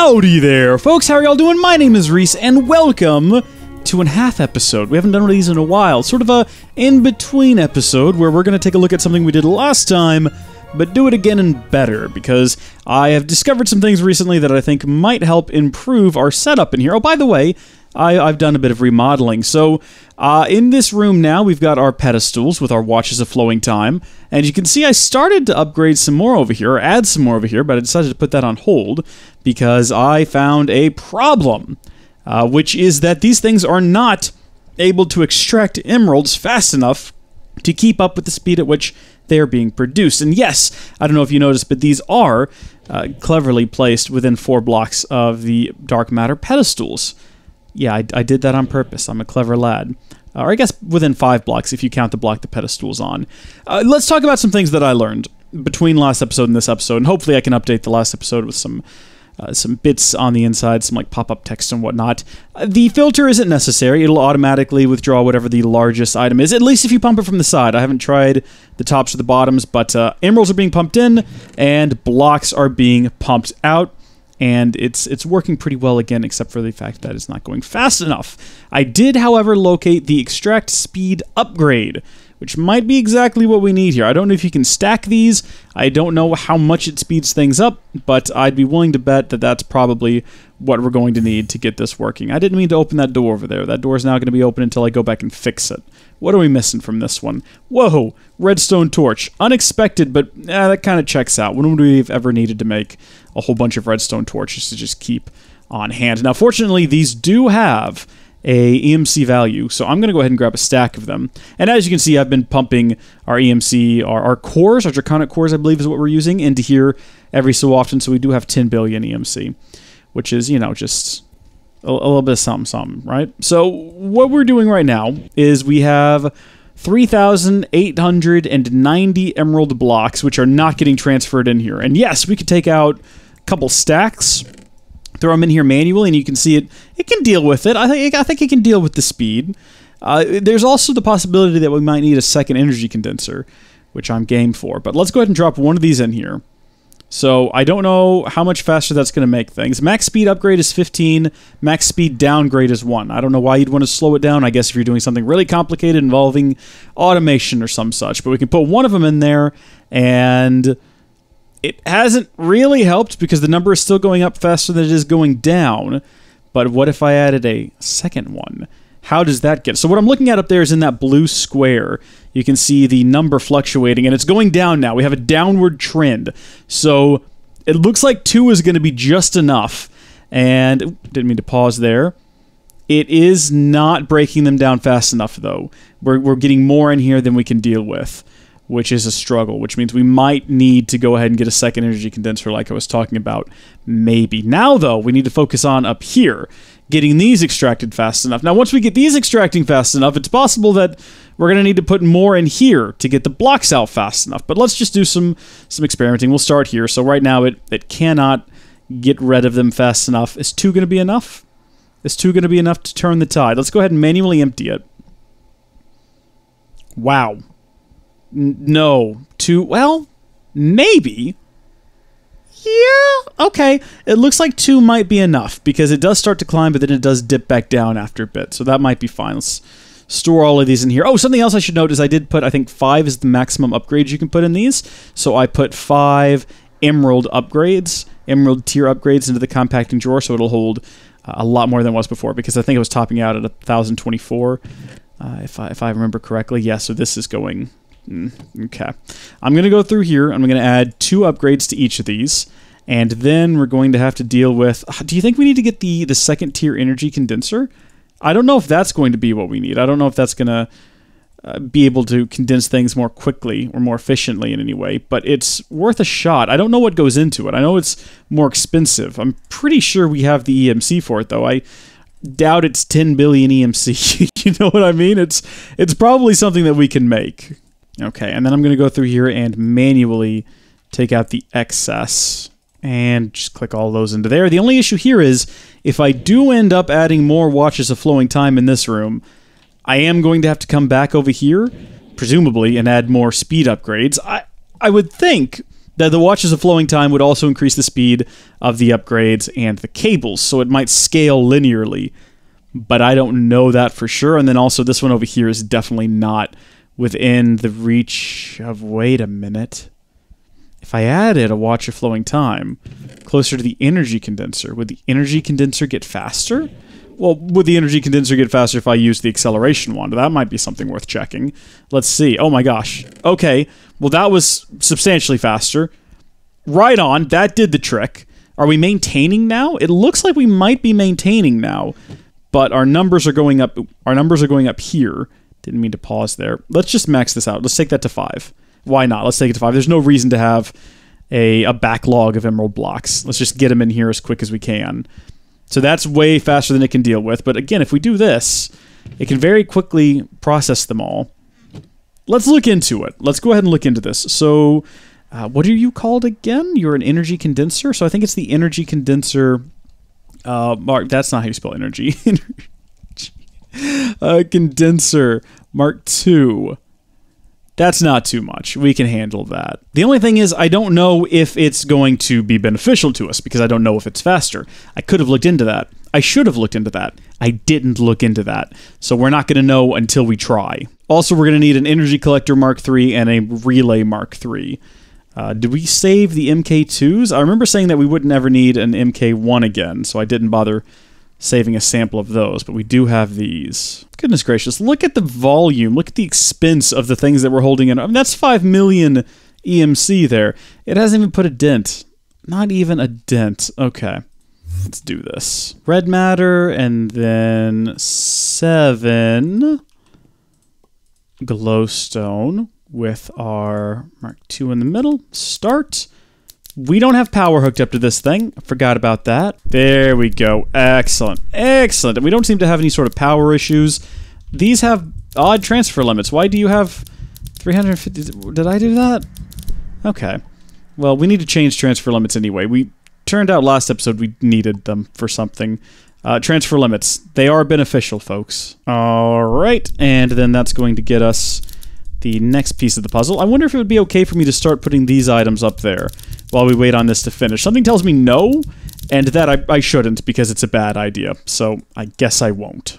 Howdy there, folks. How are y'all doing? My name is Rees, and welcome to a half episode. We haven't done one of these in a while. Sort of a in-between episode where we're going to take a look at something we did last time, but do it again and better, because I have discovered some things recently that I think might help improve our setup in here. Oh, by the way, I've done a bit of remodeling. So, in this room now, we've got our pedestals with our watches of flowing time. And you can see I started to upgrade some more over here, or add some more over here, but I decided to put that on hold because I found a problem, which is that these things are not able to extract emeralds fast enough to keep up with the speed at which they are being produced. And yes, I don't know if you noticed, but these are cleverly placed within 4 blocks of the dark matter pedestals. Yeah, I did that on purpose. I'm a clever lad. Or I guess within 5 blocks if you count the block the pedestal's on. Let's talk about some things that I learned between last episode and this episode, and hopefully I can update the last episode with some bits on the inside, some like pop-up text and whatnot. The filter isn't necessary. It'll automatically withdraw whatever the largest item is, at least if you pump it from the side. I haven't tried the tops or the bottoms, but emeralds are being pumped in, and blocks are being pumped out. And it's working pretty well again, except for the fact that it's not going fast enough. I did, however, locate the extract speed upgrade, which might be exactly what we need here. I don't know if you can stack these. I don't know how much it speeds things up, but I'd be willing to bet that that's probably what we're going to need to get this working. I didn't mean to open that door over there. That door is now going to be open until I go back and fix it. What are we missing from this one? Whoa, redstone torch. Unexpected, but that kind of checks out. When would we have ever needed to make a whole bunch of redstone torches to just keep on hand? Now, fortunately, these do have a EMC value, so I'm going to go ahead and grab a stack of them. And as you can see, I've been pumping our EMC, our cores, our draconic cores, I believe is what we're using, into here every so often, so we do have 10 billion EMC, which is, you know, just a little bit of something, right? So what we're doing right now is we have 3,890 emerald blocks, which are not getting transferred in here. And yes, we could take out a couple stacks, throw them in here manually, and you can see it can deal with it. I think it can deal with the speed. There's also the possibility that we might need a second energy condenser, which I'm game for. But let's go ahead and drop one of these in here. So I don't know how much faster that's going to make things. Max speed upgrade is 15. Max speed downgrade is 1. I don't know why you'd want to slow it down. I guess if you're doing something really complicated involving automation or some such. But we can put one of them in there, and it hasn't really helped because the number is still going up faster than it is going down. But what if I added a second one? How does that get? So what I'm looking at up there is in that blue square. You can see the number fluctuating, and it's going down now. We have a downward trend. So it looks like 2 is going to be just enough. And didn't mean to pause there. It is not breaking them down fast enough, though. We're getting more in here than we can deal with, which is a struggle, which means we might need to go ahead and get a second energy condenser like I was talking about, maybe. Now, though, we need to focus on up here, getting these extracted fast enough. Now, once we get these extracting fast enough, it's possible that we're going to need to put more in here to get the blocks out fast enough. But let's just do some experimenting. We'll start here. So right now, it cannot get rid of them fast enough. Is 2 going to be enough? Is 2 going to be enough to turn the tide? Let's go ahead and manually empty it. Wow. No. 2, well, maybe. Yeah, okay. It looks like 2 might be enough, because it does start to climb, but then it does dip back down after a bit, so that might be fine. Let's store all of these in here. Oh, something else I should note is I did put, I think 5 is the maximum upgrades you can put in these, so I put 5 emerald upgrades, emerald tier upgrades into the compacting drawer, so it'll hold a lot more than it was before, because I think it was topping out at 1,024, if I remember correctly. Yeah, so this is going... Okay. I'm going to go through here. I'm going to add 2 upgrades to each of these, and then we're going to have to deal with... Do you think we need to get the second tier energy condenser? I don't know if that's going to be what we need. I don't know if that's going to be able to condense things more quickly or more efficiently in any way, but it's worth a shot. I don't know what goes into it. I know it's more expensive. I'm pretty sure we have the EMC for it, though. I doubt it's 10 billion EMC. You know what I mean? It's probably something that we can make. Okay, and then I'm going to go through here and manually take out the excess and just click all those into there. The only issue here is if I do end up adding more watches of flowing time in this room, I am going to have to come back over here, presumably, and add more speed upgrades. I would think The watches of flowing time would also increase the speed of the upgrades and the cables, so it might scale linearly. But I don't know that for sure. And then also this one over here is definitely not within the reach of... Wait a minute. If I added a watch of flowing time closer to the energy condenser, would the energy condenser get faster? Well, would the energy condenser get faster if I used the acceleration wand? That might be something worth checking. Let's see. Oh my gosh. Okay. Well, that was substantially faster. Right on. That did the trick. Are we maintaining now? It looks like we might be maintaining now, but our numbers are going up. Our numbers are going up here. Didn't mean to pause there. Let's just max this out. Let's take that to 5. Why not? Let's take it to 5. There's no reason to have a backlog of emerald blocks. Let's just get them in here as quick as we can. So that's way faster than it can deal with. But again, if we do this, it can very quickly process them all. Let's look into it. Let's go ahead and look into this. So what are you called again? You're an energy condenser? So I think it's the energy condenser... Mark, that's not how you spell energy. Condenser Mark II. That's not too much. We can handle that. The only thing is, I don't know if it's going to be beneficial to us, because I don't know if it's faster. I could have looked into that. I should have looked into that. I didn't look into that. So we're not going to know until we try. Also, we're going to need an Energy Collector Mark III and a Relay Mark III. Did we save the MK2s? I remember saying that we wouldn't ever need an MK1 again, so I didn't bother saving a sample of those, but we do have these. Goodness gracious, look at the volume, look at the expense of the things that we're holding in. I mean, that's 5 million EMC there. It hasn't even put a dent. Not even a dent. Okay, let's do this. Red matter, and then 7 glowstone with our Mark II in the middle. Start. We don't have power hooked up to this thing. I forgot about that. There we go. Excellent. Excellent. And we don't seem to have any sort of power issues. These have odd transfer limits. Why do you have 350? Did I do that? Okay. Well, we need to change transfer limits anyway. We turned out last episode we needed them for something. Transfer limits. They are beneficial, folks. All right. And then that's going to get us the next piece of the puzzle. I wonder if it would be okay for me to start putting these items up there while we wait on this to finish. Something tells me no, and that I shouldn't because it's a bad idea. So I guess I won't.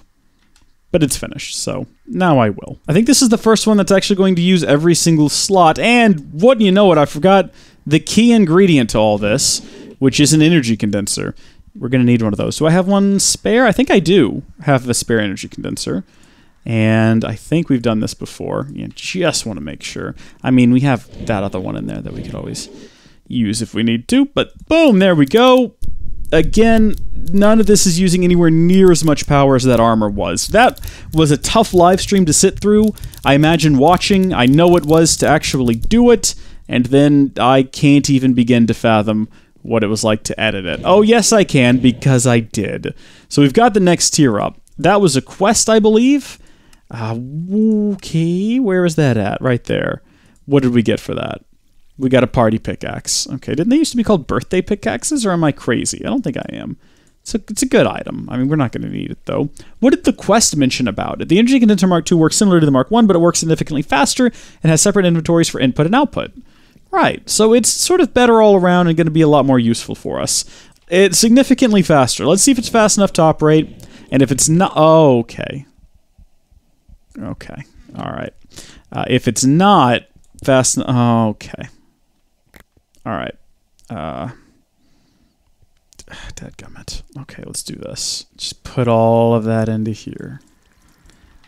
But it's finished, so now I will. I think this is the first one that's actually going to use every single slot, and wouldn't you know it, I forgot the key ingredient to all this, which is an energy condenser. We're going to need one of those. Do I have one spare? I think I do have a spare energy condenser. And I think we've done this before. You just want to make sure. I mean, we have that other one in there that we could always use if we need to. But boom, there we go. Again, none of this is using anywhere near as much power as that armor was. That was a tough live stream to sit through. I imagine watching. I know it was to actually do it. And then I can't even begin to fathom what it was like to edit it. Oh, yes, I can, because I did. So we've got the next tier up. That was a quest, I believe. Okay, where is that at? Right there. What did we get for that? We got a party pickaxe. Okay, didn't they used to be called birthday pickaxes, or am I crazy? I don't think I am. It's a good item. I mean, we're not going to need it, though. What did the quest mention about it? The Energy Condenser Mark II works similar to the Mark I, but it works significantly faster and has separate inventories for input and output. Right, so it's sort of better all around and going to be a lot more useful for us. It's significantly faster. Let's see if it's fast enough to operate, and if it's not... Oh, okay. Okay, all right. If it's not fast... okay. All right. Dadgummit. Okay, let's do this. Just put all of that into here.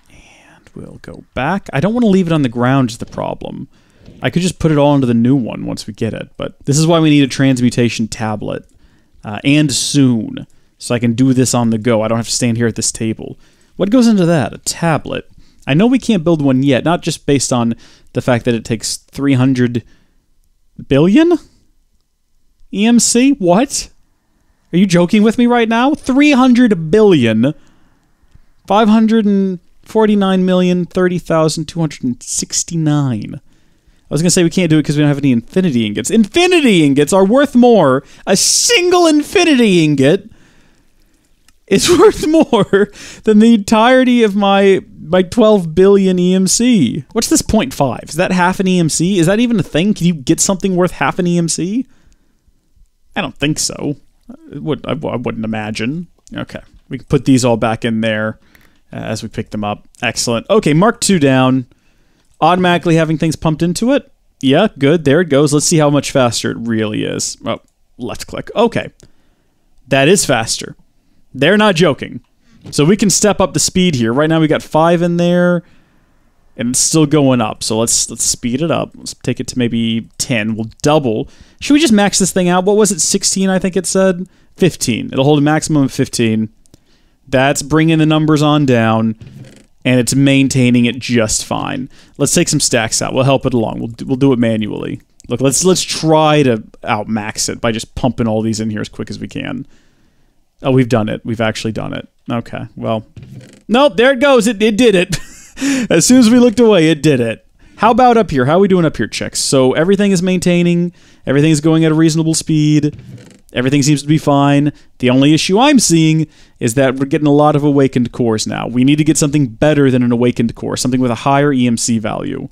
And we'll go back. I don't want to leave it on the ground is the problem. I could just put it all into the new one once we get it, but this is why we need a Transmutation Tablet. And soon. So I can do this on the go. I don't have to stand here at this table. What goes into that? A tablet. I know we can't build one yet, not just based on the fact that it takes 300 billion? EMC? What? Are you joking with me right now? 300 billion. 549,030,269. I was going to say we can't do it because we don't have any infinity ingots. Infinity ingots are worth more. A single infinity ingot is worth more than the entirety of my 12 billion EMC. What's this 0.5? Is that half an EMC? Is that even a thing? Can you get something worth half an EMC? I don't think so. I wouldn't imagine. Okay, we can put these all back in there as we pick them up. Excellent. Okay, Mark II down. Automatically having things pumped into it. Yeah, good. There it goes. Let's see how much faster it really is. Oh, left click. Okay. That is faster. They're not joking. So we can step up the speed here. Right now we got 5 in there, and it's still going up. So let's speed it up. Let's take it to maybe 10. We'll double. Should we just max this thing out? What was it? 16, I think it said? 15. It'll hold a maximum of 15. That's bringing the numbers on down, and it's maintaining it just fine. Let's take some stacks out. We'll help it along. We'll do it manually. Look, let's try to outmax it by just pumping all these in here as quick as we can. Oh, we've done it. We've actually done it. Okay, well. Nope, there it goes. It did it. As soon as we looked away, it did it. How about up here? How are we doing up here, chicks? So everything is maintaining. Everything is going at a reasonable speed. Everything seems to be fine. The only issue I'm seeing is that we're getting a lot of awakened cores now. We need to get something better than an awakened core, something with a higher EMC value.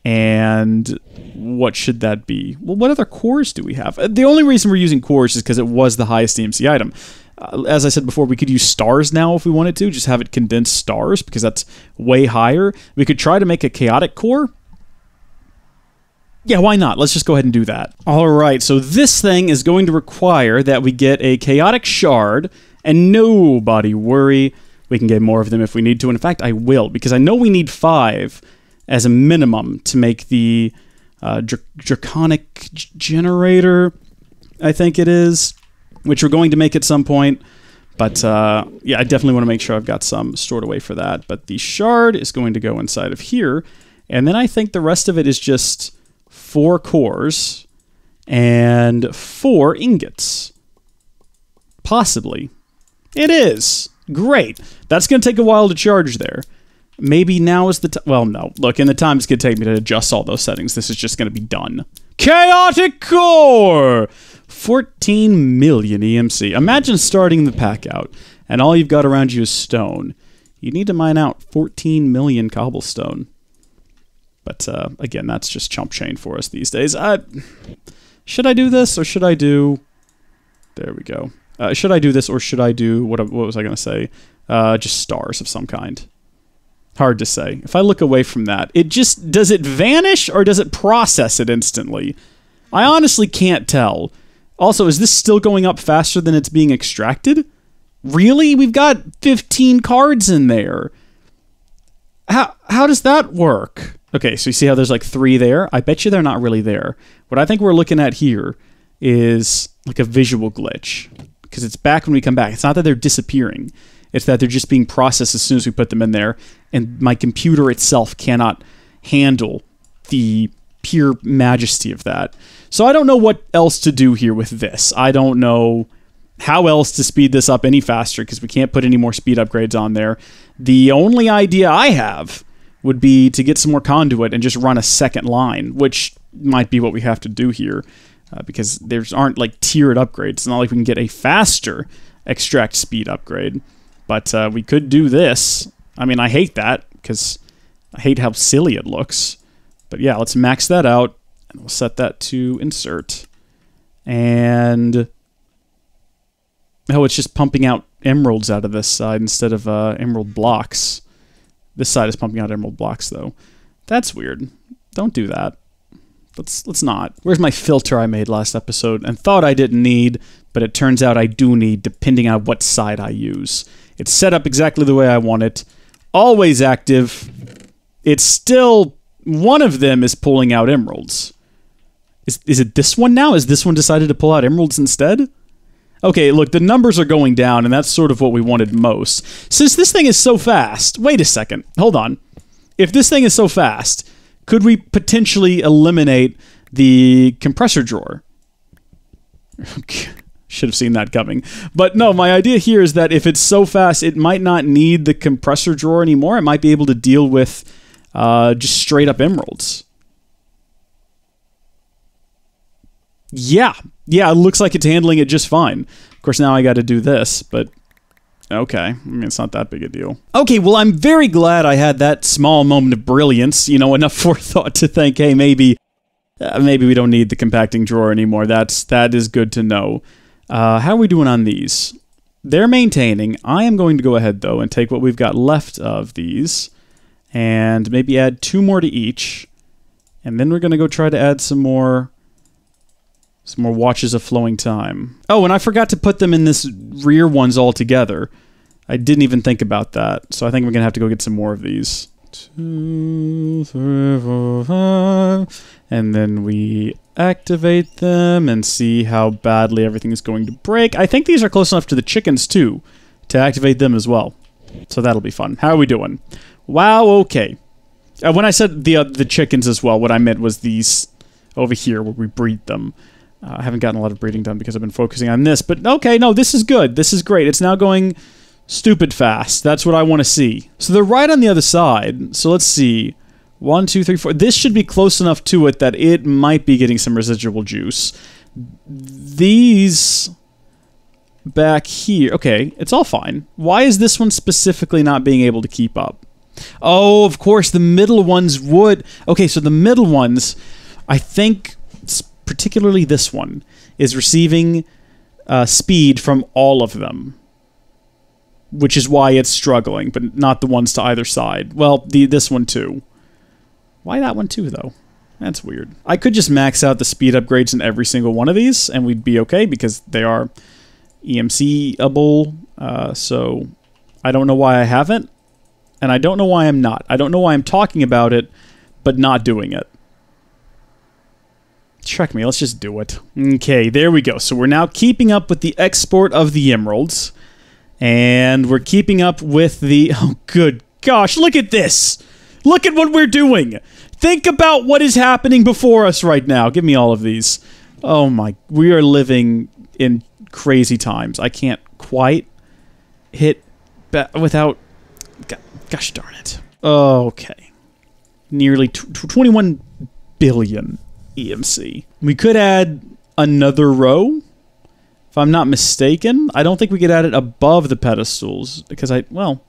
And what should that be? Well, what other cores do we have? The only reason we're using cores is because it was the highest EMC item. As I said before, we could use stars now if we wanted to, just have it condense stars, because that's way higher. We could try to make a chaotic core. Yeah, why not? Let's just go ahead and do that. All right, so this thing is going to require that we get a chaotic shard, and nobody worry, we can get more of them if we need to. And in fact, I will, because I know we need 5 as a minimum to make the draconic generator, I think it is, which we're going to make at some point. But yeah, I definitely want to make sure I've got some stored away for that. But the shard is going to go inside of here, and then I think the rest of it is just 4 cores and 4 ingots. Possibly. It is. Great. That's going to take a while to charge there. Maybe now is the time. Well, no. Look, in the time it's going to take me to adjust all those settings, this is just going to be done. Chaotic Core! 14 million EMC. Imagine starting the pack out, and all you've got around you is stone. You need to mine out 14 million cobblestone. But, again, that's just chump change for us these days. Should I do this, or should I do... There we go. Should I do this, or should I do... What was I going to say? Just stars of some kind. Hard to say. If I look away from that, it just... Does it vanish, or does it process it instantly? I honestly can't tell. Also, is this still going up faster than it's being extracted? Really? We've got 15 cards in there. How does that work? Okay, so you see how there's like 3 there? I bet you they're not really there. What I think we're looking at here is like a visual glitch, because it's back when we come back. It's not that they're disappearing. It's that they're just being processed as soon as we put them in there, and my computer itself cannot handle the pure majesty of that. So I don't know what else to do here with this. I don't know how else to speed this up any faster, because we can't put any more speed upgrades on there. The only idea I have would be to get some more conduit and just run a second line, which might be what we have to do here, because there aren't like tiered upgrades. It's not like we can get a faster extract speed upgrade, but we could do this. I mean, I hate that, because I hate how silly it looks. But yeah, let's max that out, and we'll set that to insert. And... oh, it's just pumping out emeralds out of this side instead of emerald blocks. This side is pumping out emerald blocks, though. That's weird. Don't do that. Let's not. Where's my filter I made last episode and thought I didn't need, but it turns out I do need, depending on what side I use. It's set up exactly the way I want it. Always active. It's still... one of them is pulling out emeralds. Is it this one now? Is this one decided to pull out emeralds instead? Okay, look, the numbers are going down, and that's sort of what we wanted most. Since this thing is so fast... wait a second. Hold on. If this thing is so fast, could we potentially eliminate the compressor drawer? Should have seen that coming. But no, my idea here is that if it's so fast, it might not need the compressor drawer anymore. It might be able to deal with just straight-up emeralds. Yeah, it looks like it's handling it just fine. Of course, now I got to do this, but Okay, I mean, it's not that big a deal. Okay, well, I'm very glad I had that small moment of brilliance, you know, enough forethought to think, hey, maybe we don't need the compacting drawer anymore. That is good to know. How are we doing on these? They're maintaining. I am going to go ahead, though, and take what we've got left of these and maybe add 2 more to each. And then we're going to go try to add some more watches of flowing time. Oh, and I forgot to put them in this rear ones all together. I didn't even think about that. So I think we're going to have to go get some more of these. 2, 3, 4, 5. And then we activate them and see how badly everything is going to break. I think these are close enough to the chickens, too, to activate them as well. So that'll be fun. How are we doing? Wow, okay. When I said the chickens as well, what I meant was these over here where we breed them. I haven't gotten a lot of breeding done because I've been focusing on this, but okay, no, this is good. This is great. It's now going stupid fast. That's what I want to see. So they're right on the other side. So let's see. 1, 2, 3, 4. This should be close enough to it that it might be getting some residual juice. These back here. Okay, it's all fine. Why is this one specifically not being able to keep up? Oh, of course, the middle ones would. Okay, so the middle ones, I think, particularly this one, is receiving speed from all of them, which is why it's struggling, but not the ones to either side. Well, this one too. Why that one too, though? That's weird. I could just max out the speed upgrades in every single one of these, and we'd be okay, because they are EMC-able, so I don't know why I haven't, and I don't know why I'm not. I don't know why I'm talking about it, but not doing it. Check me, let's just do it. Okay, there we go. So we're now keeping up with the export of the emeralds, and we're keeping up with the... Oh, good gosh, look at this! Look at what we're doing! Think about what is happening before us right now. Give me all of these. Oh my... We are living in crazy times. I can't quite hit without... Gosh darn it. Okay. Nearly 21 billion EMC. We could add another row, if I'm not mistaken. I don't think we could add it above the pedestals, because I mean,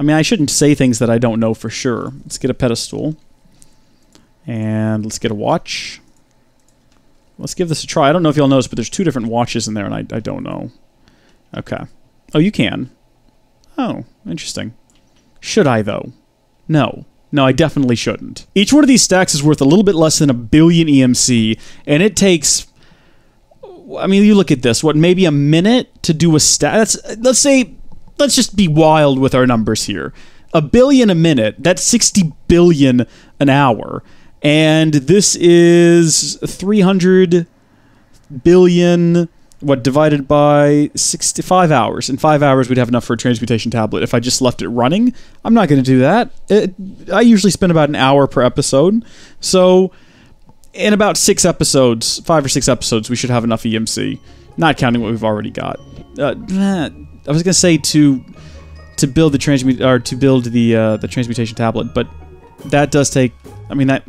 I shouldn't say things that I don't know for sure. Let's get a pedestal. And let's get a watch. Let's give this a try. I don't know if you'll notice, but there's 2 different watches in there, and I don't know. Okay. Oh, you can. Oh, interesting. Should I, though? No. No, I definitely shouldn't. Each one of these stacks is worth a little bit less than 1 billion EMC, and it takes... I mean, you look at this. What, maybe a minute to do a stack? Let's say... Let's just be wild with our numbers here. 1 billion a minute. That's 60 billion an hour. And this is 300 billion... What, divided by 65 hours. In 5 hours, we'd have enough for a Transmutation Tablet. If I just left it running, I'm not going to do that. I usually spend about an hour per episode. So, in about 6 episodes, 5 or 6 episodes, we should have enough EMC. Not counting what we've already got. I was going to say to build the Transmutation Tablet, but that does take... I mean, that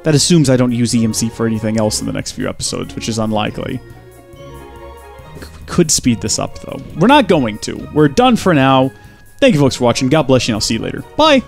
assumes I don't use EMC for anything else in the next few episodes, which is unlikely. Could speed this up, though. We're not going to. We're done for now. Thank you, folks, for watching. God bless you, and I'll see you later. Bye!